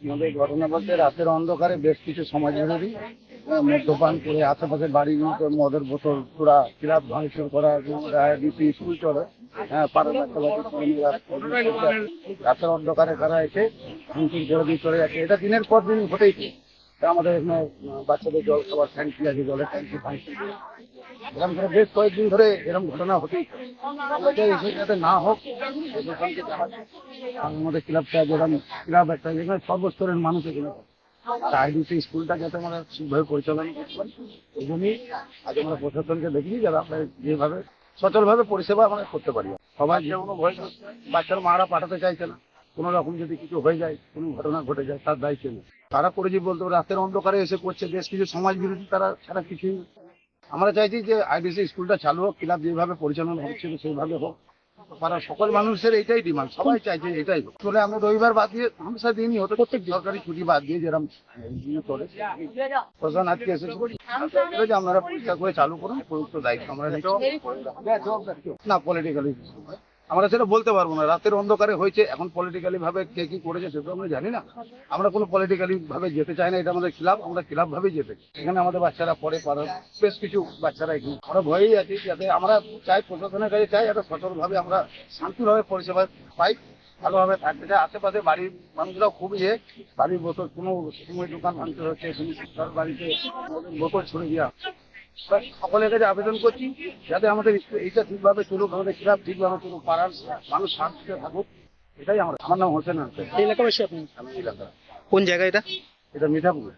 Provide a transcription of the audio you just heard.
আমাদের ঘটনা বলতে রাতের অন্ধকারে বেশ কিছু সমাজবিরোধী মদ্যপান করে আশেপাশে বাড়িগুলোতে মদের বোতল পুরা ক্লাব ভাঙচুর করা ডিপি স্কুল চলে। হ্যাঁ, পাড়া রাতের অন্ধকারে তারা এসে ভাঙচুর করে দিয়ে চলে যাচ্ছে। এটা দিনের পর দিন ঘটেই থাকে। আমাদের এখানে বাচ্চাদের জল খাবার ট্যাঙ্কি আছে, জলের ট্যাঙ্কি ভাঙচুর এরকম করে বেশ কয়েকদিন ধরে এরকম ঘটনা হতেই থাকে। আমরা চাই এসব যাতে না হোক। আমাদের ক্লাবটা যেরকম ক্লাব একটা যেখানে সর্বস্তরের মানুষ এখানে আইডিসি স্কুলটা যাতে আমরা ঠিকভাবে পরিচালনা করতে পারি, এই জন্যই আজ আমরা প্রশাসনকে দেখি যাতে আমরা যেভাবে সচলভাবে পরিষেবা আমরা করতে পারি। সবাই যে কোনো ভয় বাচ্চার মারা পাঠাতে চাইছে না। কোনো রকম যদি কিছু হয়ে যায়, কোনো ঘটনা ঘটে যায়, তার দায়িত্ব নেই। তারা করেছি বলতে রাতের অন্ধকারে এসে করছে বেশ কিছু সমাজ বিরোধী, তারা ছাড়া কিছুই। আমরা চাইছি যে আইডিসি স্কুলটা চালু হোক, ক্লাব যেভাবে পরিচালনা হচ্ছিল সেইভাবে হোক। পাড়ার সকল মানুষের এইটাই ডিমান্ড, সবাই চাইছে এটাই হোক। চলে আমরা রবিবার বাদ দিয়ে হামেশা দিনই হতো, প্রত্যেক সরকারি ছুটি বাদ দিয়ে যেরকম করে প্রধান আজকে এসেছে যে আপনারা পরীক্ষা করে চালু করুন, উপযুক্ত দায়িত্ব আমরা না পলিটিক্যালি আমরা সেটা বলতে পারবো না। রাতের অন্ধকারে হয়েছে, এখন পলিটিক্যালি ভাবে কে কি করেছে সেটা আমরা জানি না। আমরা কোনো পলিটিক্যালি ভাবে যেতে চাই না, এটা আমাদের ক্লাব, আমরা ক্লাব ভাবেই যেতে চাই। এখানে আমাদের বাচ্চারা পড়ে, পাড়ার বেশ কিছু বাচ্চারা এখানে আমরা ভয়েই আছি, যাতে আমরা চাই প্রশাসনের কাছে চাই একটা সচলভাবে আমরা শান্তিভাবে পরিষেবা পাই, ভালোভাবে থাকতে চাই। আশেপাশে বাড়ির মানুষরাও খুব বাড়ির বোতল কোনো সময় দোকান ভাঙতে হচ্ছে, কোনো বাড়িতে বোতল ছুড়ে দেওয়া। সকলের কাছে আবেদন করছি যাতে আমাদের এইটা ঠিকভাবে চলুক, আমাদের ক্লাব ঠিকভাবে চলুক, পাড়ার মানুষ শান্তিতে থাকুক। এটাই আমার নাম হোসেন আনসার। এই এলাকাবাসী আপনি? আমি এলাকা। কোন জায়গা এটা? এটা মিঠাপুর।